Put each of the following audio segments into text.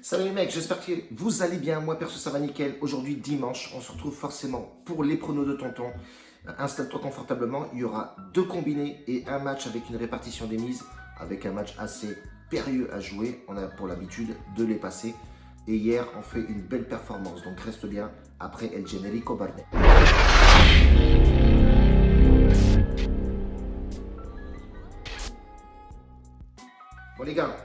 Salut les mecs, j'espère que vous allez bien. Moi perso ça va nickel. Aujourd'hui dimanche, on se retrouve forcément pour les pronos de tonton. Installe-toi confortablement, il y aura 2 combinés et un match avec une répartition des mises, avec un match assez périlleux à jouer. On a pour l'habitude de les passer. Et hier, on fait une belle performance, donc reste bien après El Generico Barnet. Bon les gars,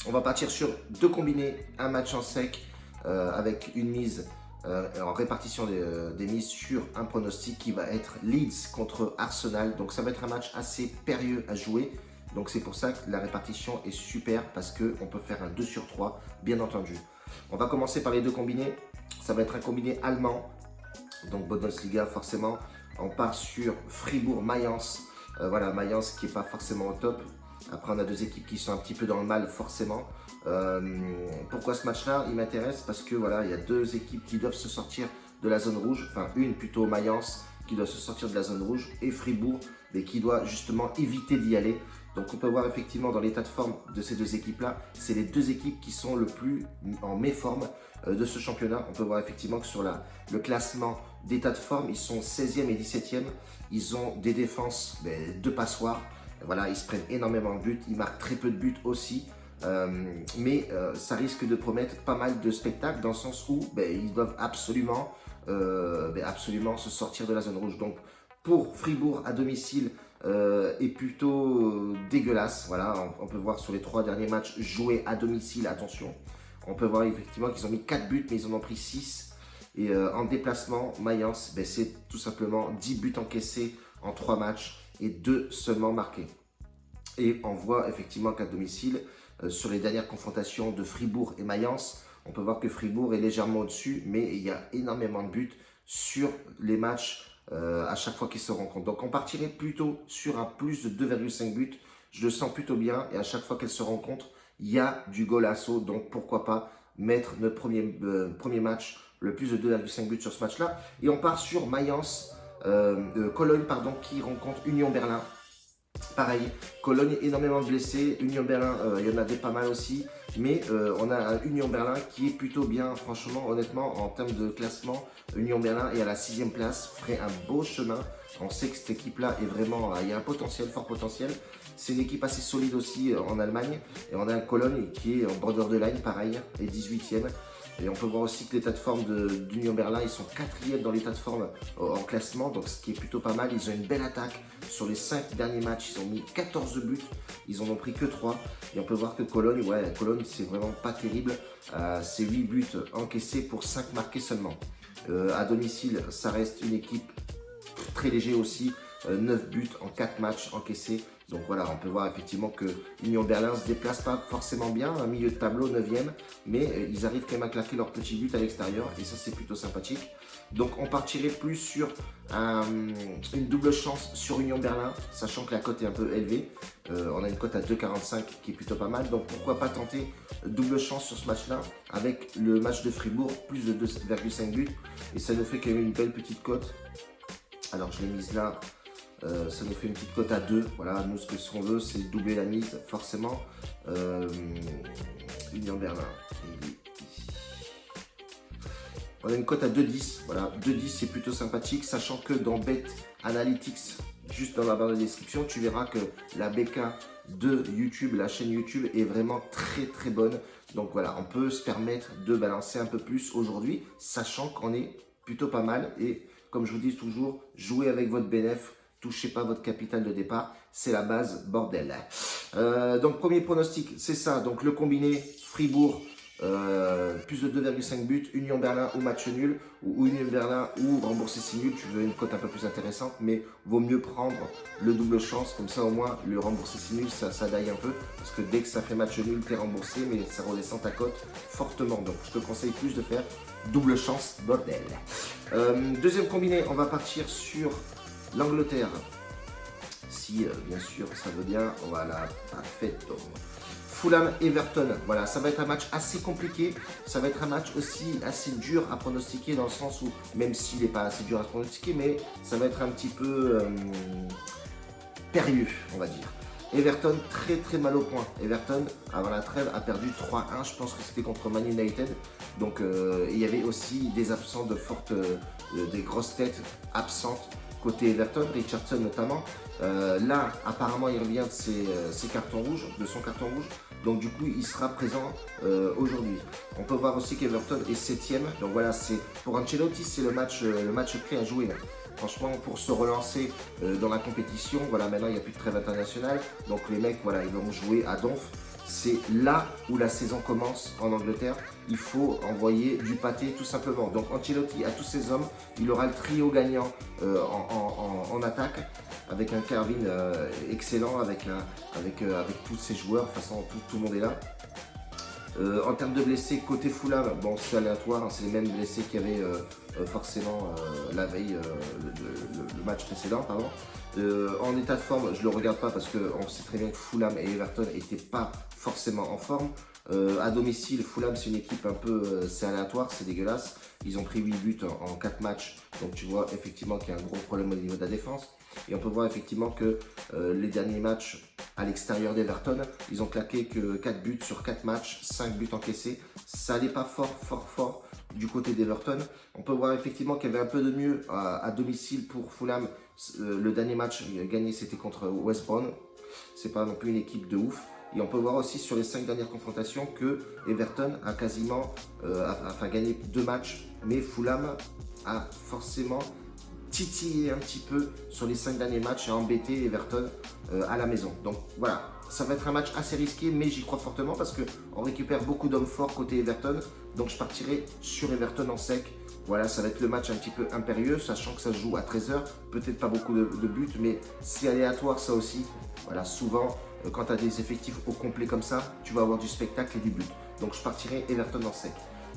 on va partir sur 2 combinés, un match en sec avec une mise en répartition des mises sur un pronostic qui va être Leeds contre Arsenal. Donc ça va être un match assez périlleux à jouer. Donc c'est pour ça que la répartition est super parce qu'on peut faire un 2 sur 3 bien entendu. On va commencer par les 2 combinés. Ça va être un combiné allemand, donc Bundesliga forcément. On part sur Fribourg-Mayence. Voilà, Mayence qui n'est pas forcément au top. Après, on a 2 équipes qui sont un petit peu dans le mal, forcément. Pourquoi ce match-là? Il m'intéresse parce que voilà, il y a 2 équipes qui doivent se sortir de la zone rouge. Enfin, une plutôt Mayence qui doit se sortir de la zone rouge et Fribourg, mais qui doit justement éviter d'y aller. Donc, on peut voir effectivement dans l'état de forme de ces 2 équipes-là, c'est les 2 équipes qui sont le plus en méforme de ce championnat. On peut voir effectivement que sur le classement d'état de forme, ils sont 16e et 17e. Ils ont des défenses de passoires. Voilà, ils se prennent énormément de buts, ils marquent très peu de buts aussi, mais ça risque de promettre pas mal de spectacles dans le sens où ils doivent absolument se sortir de la zone rouge. Donc pour Fribourg à domicile est plutôt dégueulasse. Voilà, on peut voir sur les 3 derniers matchs joués à domicile, attention. On peut voir effectivement qu'ils ont mis 4 buts, mais ils en ont pris 6. Et en déplacement, Mayence, c'est tout simplement 10 buts encaissés en 3 matchs et 2 seulement marqués. Et on voit effectivement qu'à domicile, sur les dernières confrontations de Fribourg et Mayence, on peut voir que Fribourg est légèrement au-dessus, mais il y a énormément de buts sur les matchs à chaque fois qu'ils se rencontrent. Donc on partirait plutôt sur un plus de 2,5 buts. Je le sens plutôt bien et à chaque fois qu'elles se rencontrent, il y a du golasso. Donc pourquoi pas mettre notre premier match, le plus de 2,5 buts sur ce match-là. Et on part sur Mayence. Cologne qui rencontre Union Berlin. Pareil, Cologne énormément blessé, Union Berlin il y en avait pas mal aussi, mais on a un Union Berlin qui est plutôt bien, franchement, honnêtement, en termes de classement. Union Berlin est à la 6e place, ferait un beau chemin. On sait que cette équipe-là est vraiment, il y a un potentiel, fort potentiel. C'est une équipe assez solide aussi en Allemagne, et on a un Cologne qui est en borderline, pareil, et 18e. Et on peut voir aussi que l'état de forme d'Union Berlin, ils sont 4e dans l'état de forme en classement, donc ce qui est plutôt pas mal. Ils ont une belle attaque. Sur les 5 derniers matchs, ils ont mis 14 buts, ils en ont pris que 3. Et on peut voir que Cologne, c'est vraiment pas terrible. C'est 8 buts encaissés pour 5 marqués seulement. À domicile, ça reste une équipe très léger aussi. 9 buts en 4 matchs encaissés. Donc voilà, on peut voir effectivement que Union Berlin ne se déplace pas forcément bien, un milieu de tableau 9e, mais ils arrivent quand même à claquer leurs petits buts à l'extérieur et ça c'est plutôt sympathique. Donc on partirait plus sur une double chance sur Union Berlin, sachant que la cote est un peu élevée. On a une cote à 2,45 qui est plutôt pas mal, donc pourquoi pas tenter double chance sur ce match-là avec le match de Fribourg, plus de 2,5 buts, et ça nous fait quand même une belle petite cote. Alors je l'ai mise là. Ça nous fait une petite cote à 2. Voilà, nous ce qu'on veut c'est doubler la mise forcément. Union Berlin. On a une cote à 2,10. Voilà, 2,10 c'est plutôt sympathique, sachant que dans Bet Analytics, juste dans la barre de description, tu verras que la BK de YouTube, la chaîne YouTube est vraiment très très bonne. Donc voilà, on peut se permettre de balancer un peu plus aujourd'hui, sachant qu'on est plutôt pas mal. Et comme je vous dis toujours, jouez avec votre bénéf. Touchez pas votre capital de départ, c'est la base, bordel. Donc premier pronostic, c'est ça. Donc le combiné Fribourg, plus de 2,5 buts, Union Berlin ou match nul, ou Union Berlin ou rembourser si nul. Tu veux une cote un peu plus intéressante, mais vaut mieux prendre le double chance. Comme ça au moins le rembourser si nul, ça daille un peu. Parce que dès que ça fait match nul, tu es remboursé, mais ça redescend ta cote fortement. Donc je te conseille plus de faire double chance, bordel. Deuxième combiné, on va partir sur l'Angleterre, si bien sûr ça veut bien, voilà, parfait. Fulham Everton, voilà, ça va être un match assez compliqué, ça va être un match aussi assez dur à pronostiquer dans le sens où, même s'il n'est pas assez dur à pronostiquer, mais ça va être un petit peu périlleux, on va dire. Everton, très très mal au point. Everton, avant la trêve, a perdu 3-1, je pense que c'était contre Man United. Donc il y avait aussi des absents de fortes, des grosses têtes absentes côté Everton, Richardson notamment. Là, apparemment, il revient de ses cartons rouges, de son carton rouge. Donc du coup, il sera présent aujourd'hui. On peut voir aussi qu'Everton est 7ème. Donc voilà, pour Ancelotti, c'est le match clé à jouer. Franchement, pour se relancer dans la compétition, voilà, maintenant il n'y a plus de trêve internationale. Donc les mecs, voilà, ils vont jouer à Donf. C'est là où la saison commence en Angleterre. Il faut envoyer du pâté tout simplement. Donc Ancelotti a tous ses hommes. Il aura le trio gagnant en attaque avec un Carvin excellent, avec tous ses joueurs. De toute façon, tout le monde est là. En termes de blessés, côté Fulham, bon, c'est aléatoire, hein, c'est les mêmes blessés qu'il y avait forcément la veille, le match précédent. Pardon. En état de forme, je ne le regarde pas parce qu'on sait très bien que Fulham et Everton n'étaient pas forcément en forme. À domicile, Fulham, c'est une équipe un peu, c'est aléatoire, c'est dégueulasse. Ils ont pris 8 buts en 4 matchs, donc tu vois effectivement qu'il y a un gros problème au niveau de la défense. Et on peut voir effectivement que les derniers matchs à l'extérieur d'Everton, ils ont claqué que 4 buts sur 4 matchs, 5 buts encaissés. Ça n'allait pas fort du côté d'Everton. On peut voir effectivement qu'il y avait un peu de mieux à domicile pour Fulham. Le dernier match gagné, c'était contre West Brom. C'est pas non plus une équipe de ouf. Et on peut voir aussi sur les 5 dernières confrontations que Everton a quasiment gagné 2 matchs. Mais Fulham a forcément titillé un petit peu sur les 5 derniers matchs et embêté Everton à la maison. Donc voilà, ça va être un match assez risqué, mais j'y crois fortement parce qu'on récupère beaucoup d'hommes forts côté Everton. Donc je partirai sur Everton en sec. Voilà, ça va être le match un petit peu impérieux, sachant que ça se joue à 13h. Peut-être pas beaucoup de buts, mais c'est aléatoire ça aussi. Voilà, souvent, quand tu as des effectifs au complet comme ça, tu vas avoir du spectacle et du but. Donc je partirai Everton en sec.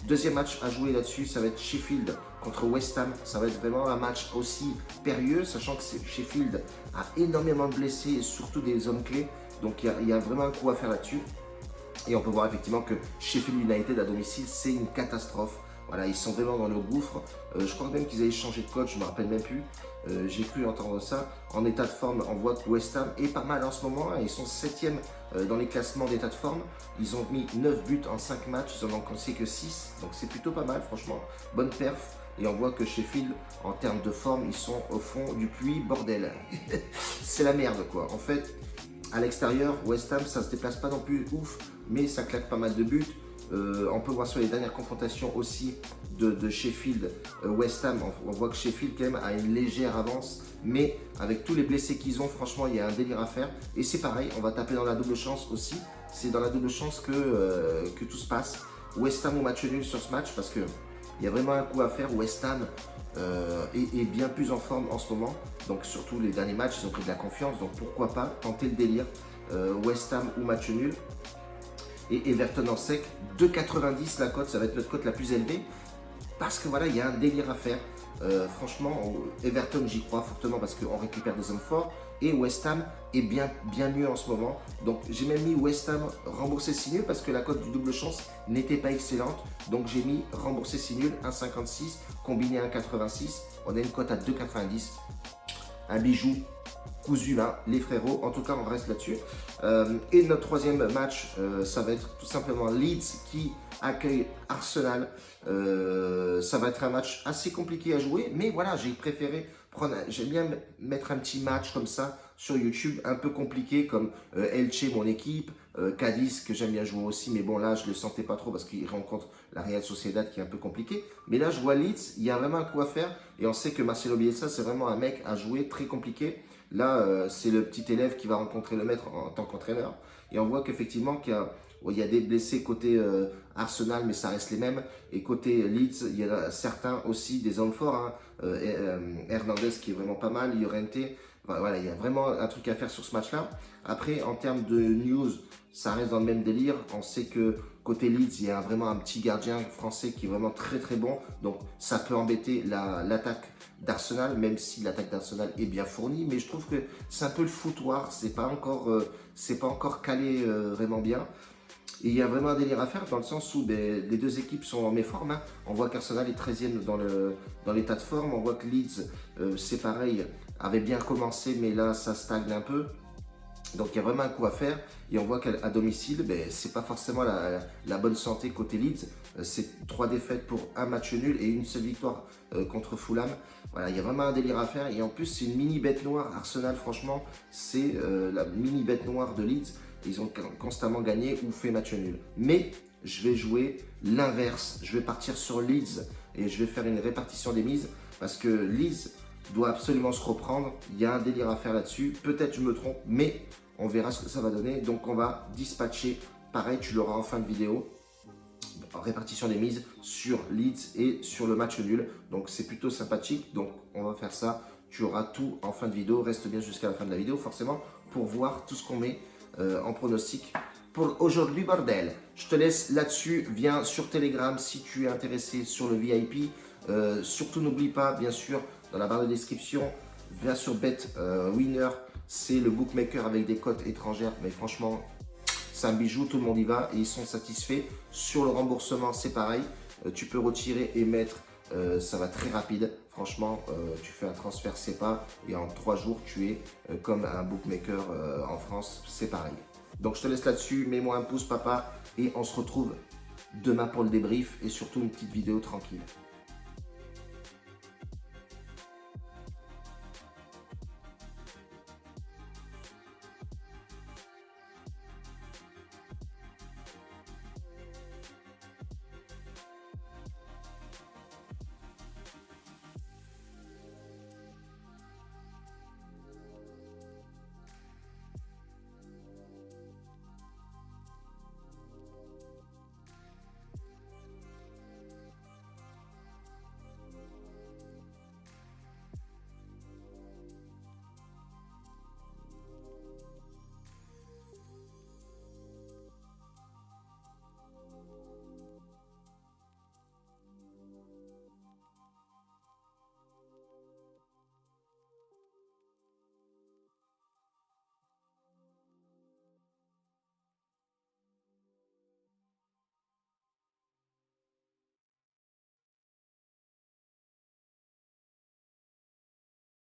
Deuxième match à jouer là-dessus, ça va être Sheffield contre West Ham. Ça va être vraiment un match aussi périlleux, sachant que Sheffield a énormément de blessés et surtout des hommes clés. Donc il y a vraiment un coup à faire là-dessus. Et on peut voir effectivement que Sheffield United à domicile, c'est une catastrophe. Voilà, ils sont vraiment dans le gouffre. Je crois même qu'ils avaient changé de coach, je ne me rappelle même plus. J'ai cru entendre ça. En état de forme, on voit que West Ham est pas mal en ce moment. Ils sont 7e dans les classements d'état de forme. Ils ont mis 9 buts en 5 matchs. Ils en ont encaissé que 6. Donc c'est plutôt pas mal, franchement. Bonne perf. Et on voit que Sheffield, en termes de forme, ils sont au fond du puits, bordel. C'est la merde, quoi. En fait, à l'extérieur, West Ham, ça se déplace pas non plus ouf, mais ça claque pas mal de buts. On peut voir sur les dernières confrontations aussi de Sheffield, West Ham, on voit que Sheffield quand même a une légère avance, mais avec tous les blessés qu'ils ont, franchement, il y a un délire à faire. Et c'est pareil, on va taper dans la double chance aussi. C'est dans la double chance que tout se passe. West Ham ou match nul sur ce match parce que il y a vraiment un coup à faire. West Ham est bien plus en forme en ce moment. Donc surtout les derniers matchs, ils ont pris de la confiance. Donc pourquoi pas tenter le délire. West Ham ou match nul. Et Everton en sec, 2,90 la cote, ça va être notre cote la plus élevée. Parce que voilà, il y a un délire à faire. Franchement, Everton, j'y crois fortement parce qu'on récupère des hommes forts. Et West Ham est bien mieux en ce moment. Donc j'ai même mis West Ham remboursé 6 nuls parce que la cote du double chance n'était pas excellente. Donc j'ai mis remboursé 6 nuls, 1,56, combiné 1,86. On a une cote à 2,90. Un bijou cousu là, les frérots. En tout cas, on reste là-dessus. Et notre troisième match, ça va être tout simplement Leeds qui accueille Arsenal. Ça va être un match assez compliqué à jouer, mais voilà, j'ai préféré j'aime bien mettre un petit match comme ça sur YouTube, un peu compliqué comme Elche, mon équipe, Cadiz que j'aime bien jouer aussi, mais bon là je le sentais pas trop parce qu'il rencontre la Real Sociedad qui est un peu compliqué. Mais là je vois Leeds, il y a vraiment un coup à faire et on sait que Marcelo Bielsa c'est vraiment un mec à jouer très compliqué. Là c'est le petit élève qui va rencontrer le maître en tant qu'entraîneur et on voit qu'effectivement qu'il y a des blessés côté Arsenal, mais ça reste les mêmes. Et côté Leeds, il y en a certains aussi, des hommes forts. Hein. Hernandez qui est vraiment pas mal, Llorente. Enfin, voilà, il y a vraiment un truc à faire sur ce match-là. Après, en termes de news, ça reste dans le même délire. On sait que côté Leeds, il y a vraiment un petit gardien français qui est vraiment très bon. Donc, ça peut embêter l'attaque d'Arsenal, même si l'attaque d'Arsenal est bien fournie. Mais je trouve que c'est un peu le foutoir. C'est pas encore calé vraiment bien. Et il y a vraiment un délire à faire dans le sens où les deux équipes sont en méforme. Hein. On voit qu'Arsenal est 13e dans l'état de forme. On voit que Leeds, c'est pareil, avait bien commencé, mais là, ça stagne un peu. Donc il y a vraiment un coup à faire et on voit qu'à domicile, ben, c'est pas forcément la bonne santé côté Leeds. C'est 3 défaites pour un match nul et une seule victoire contre Fulham. Voilà, il y a vraiment un délire à faire et en plus c'est une mini bête noire. Arsenal, franchement, c'est la mini bête noire de Leeds. Ils ont constamment gagné ou fait match nul. Mais je vais jouer l'inverse. Je vais partir sur Leeds et je vais faire une répartition des mises parce que Leeds doit absolument se reprendre. Il y a un délire à faire là-dessus. Peut-être je me trompe, mais on verra ce que ça va donner. Donc on va dispatcher. Pareil, tu l'auras en fin de vidéo. En répartition des mises sur Leeds et sur le match nul. Donc c'est plutôt sympathique. Donc on va faire ça. Tu auras tout en fin de vidéo. Reste bien jusqu'à la fin de la vidéo forcément pour voir tout ce qu'on met en pronostic pour aujourd'hui, bordel. Je te laisse là-dessus. Viens sur Telegram si tu es intéressé sur le VIP. Surtout n'oublie pas, bien sûr, dans la barre de description, viens sur BetWinner. C'est le bookmaker avec des cotes étrangères. Mais franchement, c'est un bijou, tout le monde y va et ils sont satisfaits. Sur le remboursement, c'est pareil. Tu peux retirer et mettre, ça va très rapide. Franchement, tu fais un transfert SEPA et en 3 jours, tu es comme un bookmaker en France, c'est pareil. Donc je te laisse là-dessus, mets-moi un pouce papa et on se retrouve demain pour le débrief et surtout une petite vidéo tranquille.